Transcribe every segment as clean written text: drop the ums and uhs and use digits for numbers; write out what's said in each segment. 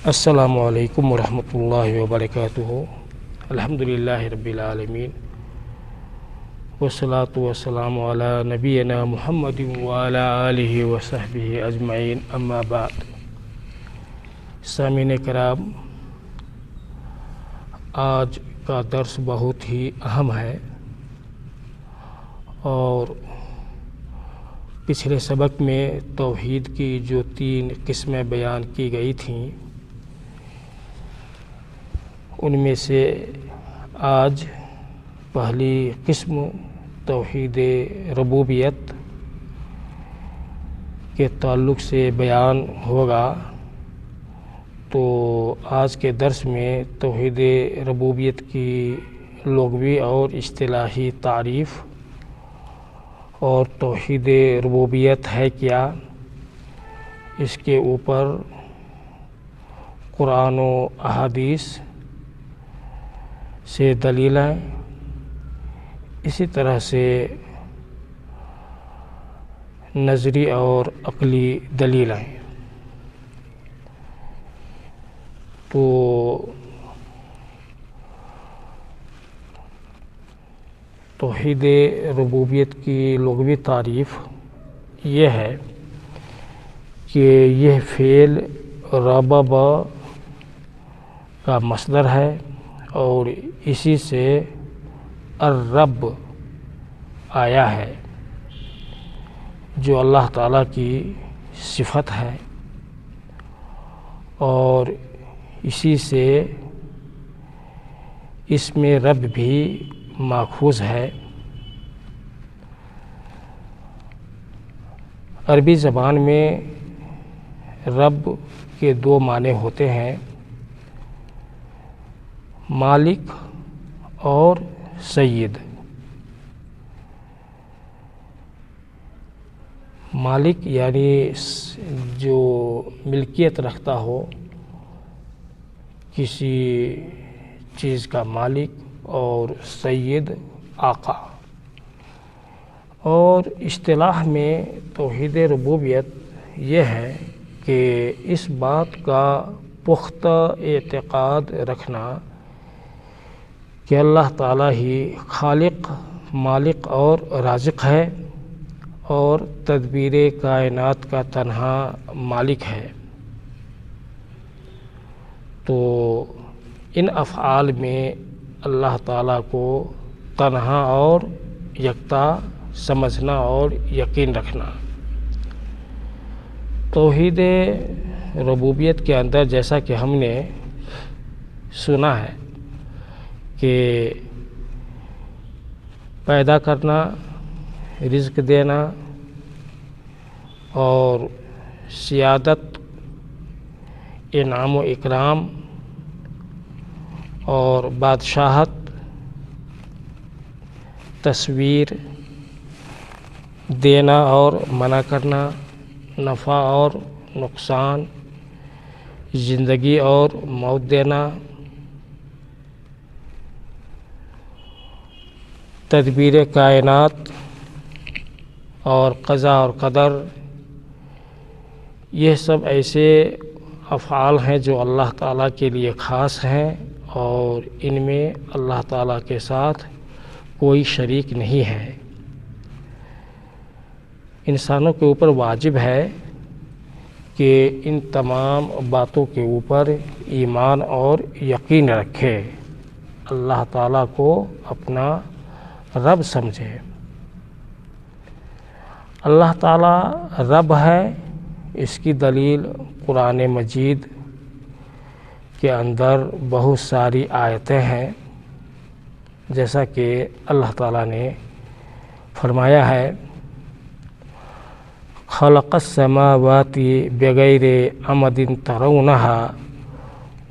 السلام علیکم ورحمۃ اللہ وبرکاتہ۔ الحمدللہ رب العالمین والصلاة والسلام علی نبینا محمد وعلی آلہ وصحبہ اجمعین، اما بعد۔ سامعین کرام، آج کا درس بہت ہی اہم ہے اور پچھلے سبق میں توحید کی جو 3 قسمیں بیان کی گئی تھیں، ان میں سے آج پہلی قسم توحید ربوبیت کے تعلق سے بیان ہوگا۔ تو آج کے درس میں توحید ربوبیت کی لغوی اور اصطلاحی تعریف اور توحید ربوبیت ہے کیا، اس کے اوپر قرآن و احادیث سے دلیلیں، اسی طرح سے نظری اور عقلی دلیلیں۔ تو توحید ربوبیت کی لغوی تعریف یہ ہے کہ یہ فعل ربب کا مصدر ہے اور اسی سے الرب آیا ہے، جو اللہ تعالیٰ کی صفت ہے، اور اسی سے اسم رب بھی ماخوذ ہے۔ عربی زبان میں رب کے 2 معنی ہوتے ہیں، مالک اور سید۔ مالک یعنی جو ملکیت رکھتا ہو، کسی چیز کا مالک، اور سید آقا۔ اور اصطلاح میں توحید ربوبیت یہ ہے کہ اس بات کا پختہ اعتقاد رکھنا کہ اللہ تعالیٰ ہی خالق، مالک اور رازق ہے، اور تدبیر کائنات کا تنہا مالک ہے۔ تو ان افعال میں اللہ تعالیٰ کو تنہا اور یکتا سمجھنا اور یقین رکھنا۔ توحید ربوبیت کے اندر جیسا کہ ہم نے سنا ہے کہ پیدا کرنا، رزق دینا اور سیادت، انعام و اکرام اور بادشاہت، تصویر، دینا اور منع کرنا، نفع اور نقصان، زندگی اور موت دینا، تدبیر کائنات اور قضاء اور قدر، یہ سب ایسے افعال ہیں جو اللہ تعالیٰ کے لیے خاص ہیں، اور ان میں اللہ تعالیٰ کے ساتھ کوئی شریک نہیں ہے۔ انسانوں کے اوپر واجب ہے کہ ان تمام باتوں کے اوپر ایمان اور یقین رکھے، اللہ تعالیٰ کو اپنا رب سمجھے۔ اللہ تعالیٰ رب ہے، اس کی دلیل قرآن مجید کے اندر بہت ساری آیتیں ہیں، جیسا کہ اللہ تعالیٰ نے فرمایا ہے: خلق السماوات بغیر عمد ترونها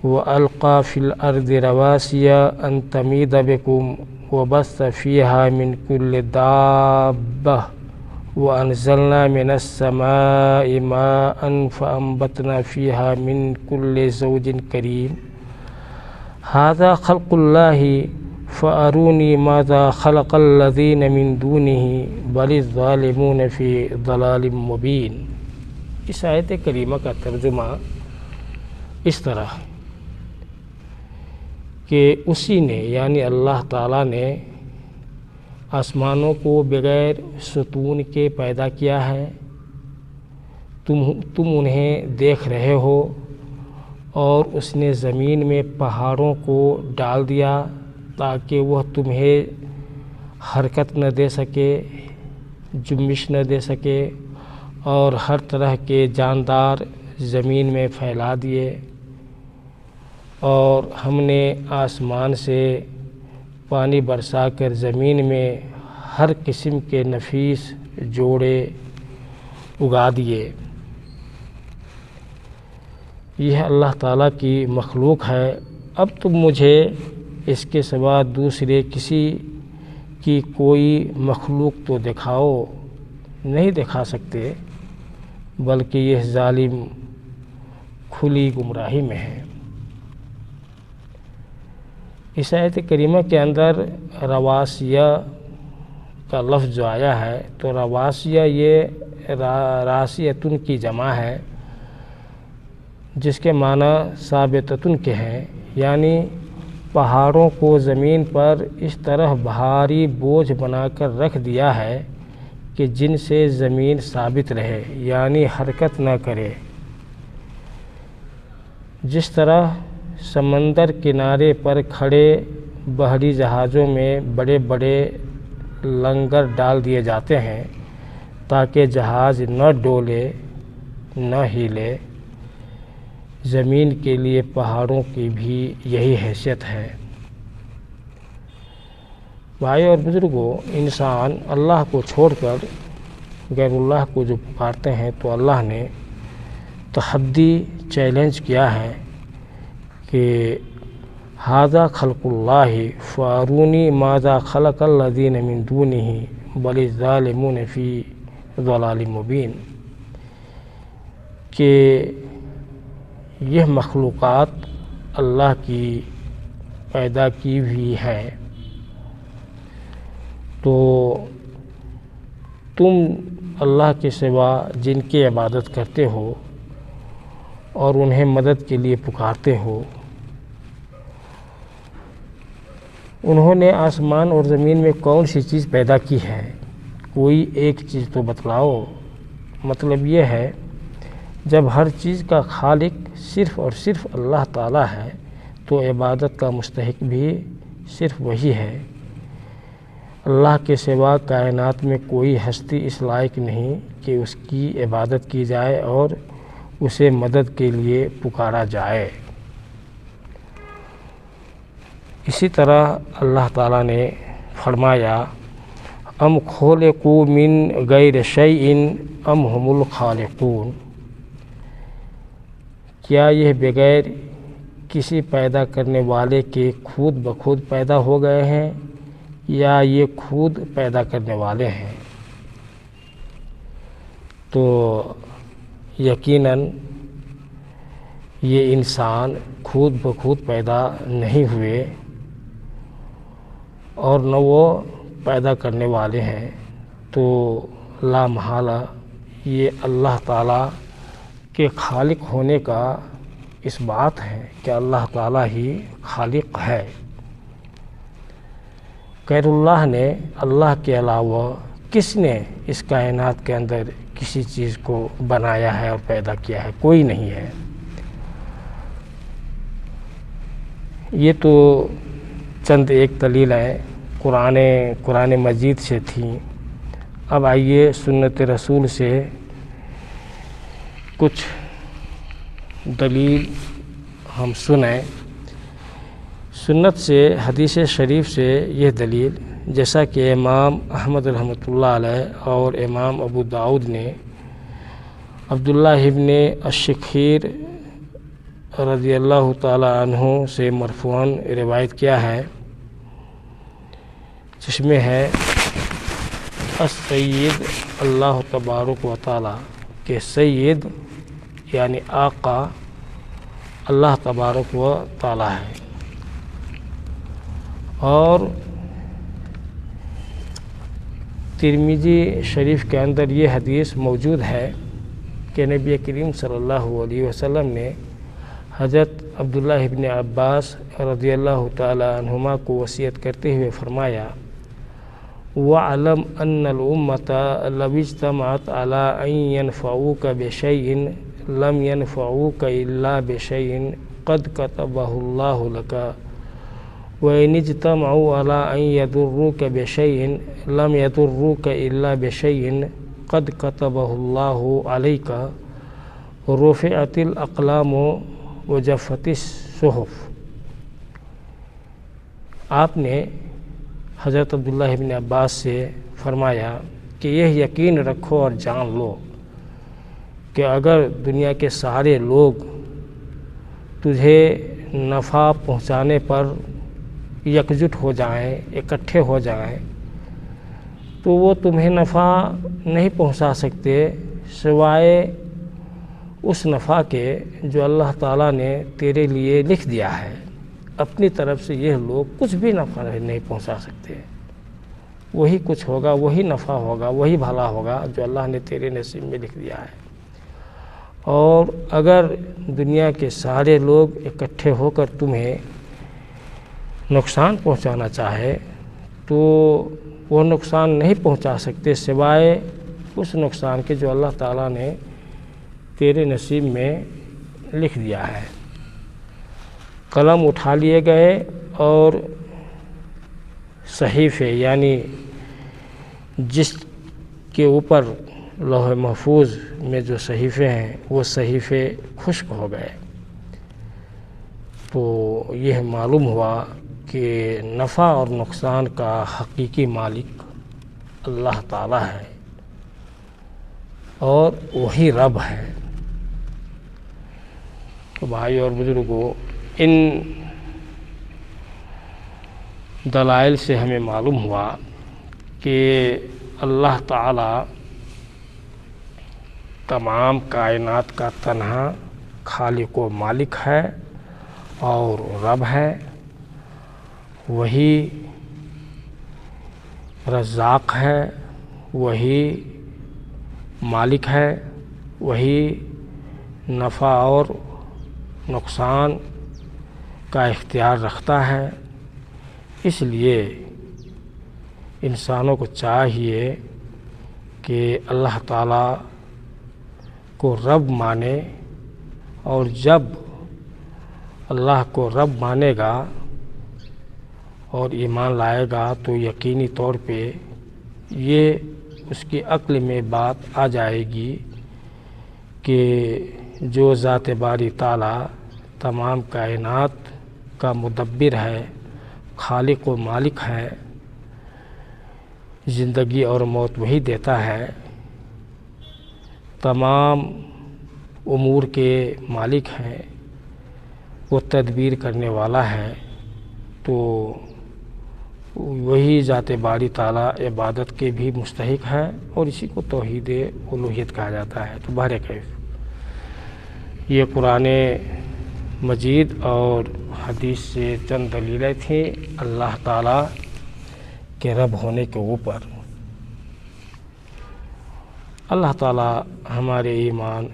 وألقى في الأرض رواسي أن تميد بكم وبث فيها من كل دابة وأنزلنا من السماء ماء فأنبتنا فيها من كل زوج كريم هذا خلق الله فأروني ماذا خلق الذين من دونه بل الظالمون في ضلال مبين۔ اس آیت کریمہ کا ترجمہ اس طرح کہ اسی نے یعنی اللہ تعالیٰ نے آسمانوں کو بغیر ستون کے پیدا کیا ہے، تم انہیں دیکھ رہے ہو، اور اس نے زمین میں پہاڑوں کو ڈال دیا تاکہ وہ تمہیں حرکت نہ دے سکے، جنبش نہ دے سکے، اور ہر طرح کے جاندار زمین میں پھیلا دیے، اور ہم نے آسمان سے پانی برسا کر زمین میں ہر قسم کے نفیس جوڑے اگا دیے۔ یہ اللہ تعالیٰ کی مخلوق ہے۔ اب تم مجھے اس کے سوا دوسرے کسی کی کوئی مخلوق تو دکھاؤ، نہیں دکھا سکتے، بلکہ یہ ظالم کھلی گمراہی میں ہے۔ اس آیت کریمہ کے اندر رواسیہ کا لفظ جو آیا ہے تو رواسیہ یہ راسیتن کی جمع ہے، جس کے معنی ثابتتن کے ہیں، یعنی پہاڑوں کو زمین پر اس طرح بھاری بوجھ بنا کر رکھ دیا ہے کہ جن سے زمین ثابت رہے، یعنی حرکت نہ کرے۔ جس طرح سمندر کنارے پر کھڑے بحری جہازوں میں بڑے بڑے لنگر ڈال دیے جاتے ہیں تاکہ جہاز نہ ڈولے نہ ہلے، زمین کے لیے پہاڑوں کی بھی یہی حیثیت ہے۔ بھائی اور بزرگوں، انسان اللہ کو چھوڑ کر غیر اللہ کو جو پکارتے ہیں تو اللہ نے تحدی چیلنج کیا ہے کہ ھذا خلق اللہ فارونی ماذا خلق الذین من دونہ بل الظالمون فی ضلال مبین، کہ یہ مخلوقات اللہ کی پیدا کی ہوئی ہے، تو تم اللہ کے سوا جن کی عبادت کرتے ہو اور انہیں مدد کے لیے پکارتے ہو، انہوں نے آسمان اور زمین میں کون سی چیز پیدا کی ہے؟ کوئی ایک چیز تو بتلاؤ۔ مطلب یہ ہے جب ہر چیز کا خالق صرف اور صرف اللہ تعالیٰ ہے تو عبادت کا مستحق بھی صرف وہی ہے۔ اللہ کے سوا کائنات میں کوئی ہستی اس لائق نہیں کہ اس کی عبادت کی جائے اور اسے مدد کے لیے پکارا جائے۔ اسی طرح اللہ تعالیٰ نے فرمایا ام خلقوا من غیر شیء ام هم الخالقون، کیا یہ بغیر کسی پیدا کرنے والے کے خود بخود پیدا ہو گئے ہیں یا یہ خود پیدا کرنے والے ہیں؟ تو یقیناً یہ انسان خود بخود پیدا نہیں ہوئے اور نہ وہ پیدا کرنے والے ہیں، تو لا محالہ یہ اللہ تعالیٰ کے خالق ہونے کا اس بات ہے کہ اللہ تعالیٰ ہی خالق ہے۔ غیر اللہ نے، اللہ کے علاوہ کس نے اس کائنات کے اندر کسی چیز کو بنایا ہے اور پیدا کیا ہے؟ کوئی نہیں ہے۔ یہ تو چند ایک دلیلیں قرآن مجید سے تھیں۔ اب آئیے سنت رسول سے کچھ دلیل ہم سنیں۔ سنت سے، حدیث شریف سے یہ دلیل، جیسا کہ امام احمد رحمۃ اللہ علیہ اور امام ابو داؤد نے عبداللہ ابن الشخیر رضی اللہ تعالی عنہ سے مرفوعاً روایت کیا ہے، جس میں ہے السید اللہ تبارک و تعالی، کہ سید یعنی آقا اللہ تبارک و تعالی ہے۔ اور ترمذی شریف کے اندر یہ حدیث موجود ہے کہ نبی کریم صلی اللہ علیہ وسلم نے حضرت عبداللہ ابن عباس رضی اللہ تعالی عنہما کو وصیت کرتے ہوئے فرمایا وَعْلَمْ أَنَّ الْأُمَّةَ لَوِ اجْتَمَعَتْ عَلَىٰ أَن يَنْفَعُوكَ بِشَيْءٍ لَمْ يَنْفَعُوكَ إِلَّا بِشَيْءٍ قَدْ كَتَبَهُ اللَّهُ لَكَ وَإِنِ اجْتَمَعُوا عَلَىٰ أَن يَضُرُّوكَ بِشَيْءٍ لَمْ يَضُرُّوكَ إِلَّا بِشَيْءٍ قَدْ كَتَبَهُ اللَّهُ عَلَيْكَ رُفِعَتِ الْأَقْلَامُ وَجَفَّتِ الصُّحُفُ۔ آپ نے حضرت عبداللہ ابن عباس سے فرمایا کہ یہ یقین رکھو اور جان لو کہ اگر دنیا کے سارے لوگ تجھے نفع پہنچانے پر یکجٹ ہو جائیں، اکٹھے ہو جائیں، تو وہ تمہیں نفع نہیں پہنچا سکتے سوائے اس نفع کے جو اللہ تعالیٰ نے تیرے لیے لکھ دیا ہے۔ اپنی طرف سے یہ لوگ کچھ بھی نفع نہیں پہنچا سکتے، وہی کچھ ہوگا، وہی نفع ہوگا، وہی بھلا ہوگا جو اللہ نے تیرے نصیب میں لکھ دیا ہے۔ اور اگر دنیا کے سارے لوگ اکٹھے ہو کر تمہیں نقصان پہنچانا چاہے تو وہ نقصان نہیں پہنچا سکتے سوائے اس نقصان کے جو اللہ تعالیٰ نے تیرے نصیب میں لکھ دیا ہے۔ قلم اٹھا لیے گئے اور صحیفے یعنی جس کے اوپر لوح محفوظ میں جو صحیفے ہیں وہ صحیفے خشک ہو گئے، تو یہ معلوم ہوا کہ نفع اور نقصان کا حقیقی مالک اللہ تعالیٰ ہے اور وہی رب ہے۔ تو بھائی اور بزرگوں، ان دلائل سے ہمیں معلوم ہوا کہ اللہ تعالیٰ تمام کائنات کا تنہا خالق و مالک ہے اور رب ہے، وہی رزاق ہے، وہی مالک ہے، وہی نفع اور نقصان کا اختیار رکھتا ہے۔ اس لیے انسانوں کو چاہیے کہ اللہ تعالیٰ کو رب مانے، اور جب اللہ کو رب مانے گا اور ایمان لائے گا تو یقینی طور پہ یہ اس کی عقل میں بات آ جائے گی کہ جو ذات باری تعالیٰ تمام کائنات کا مدبر ہے، خالق و مالک ہے، زندگی اور موت وہی دیتا ہے، تمام امور کے مالک ہیں، وہ تدبیر کرنے والا ہے، تو وہی ذات باری تعالیٰ عبادت کے بھی مستحق ہے اور اسی کو توحید الوہیت کہا جاتا ہے۔ تو بہرکیف یہ قرآن مجید اور حدیث سے چند دلیلیں تھیں اللہ تعالیٰ کے رب ہونے کے اوپر۔ اللہ تعالیٰ ہمارے ایمان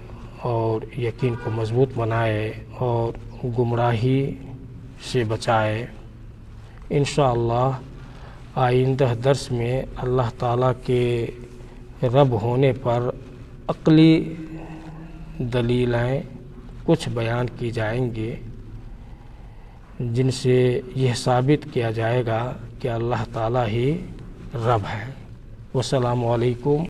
اور یقین کو مضبوط بنائے اور گمراہی سے بچائے۔ انشاءاللہ آئندہ درس میں اللہ تعالیٰ کے رب ہونے پر عقلی دلیلیں کچھ بیان کی جائیں گے جن سے یہ ثابت کیا جائے گا کہ اللہ تعالیٰ ہی رب ہے۔ والسلام علیکم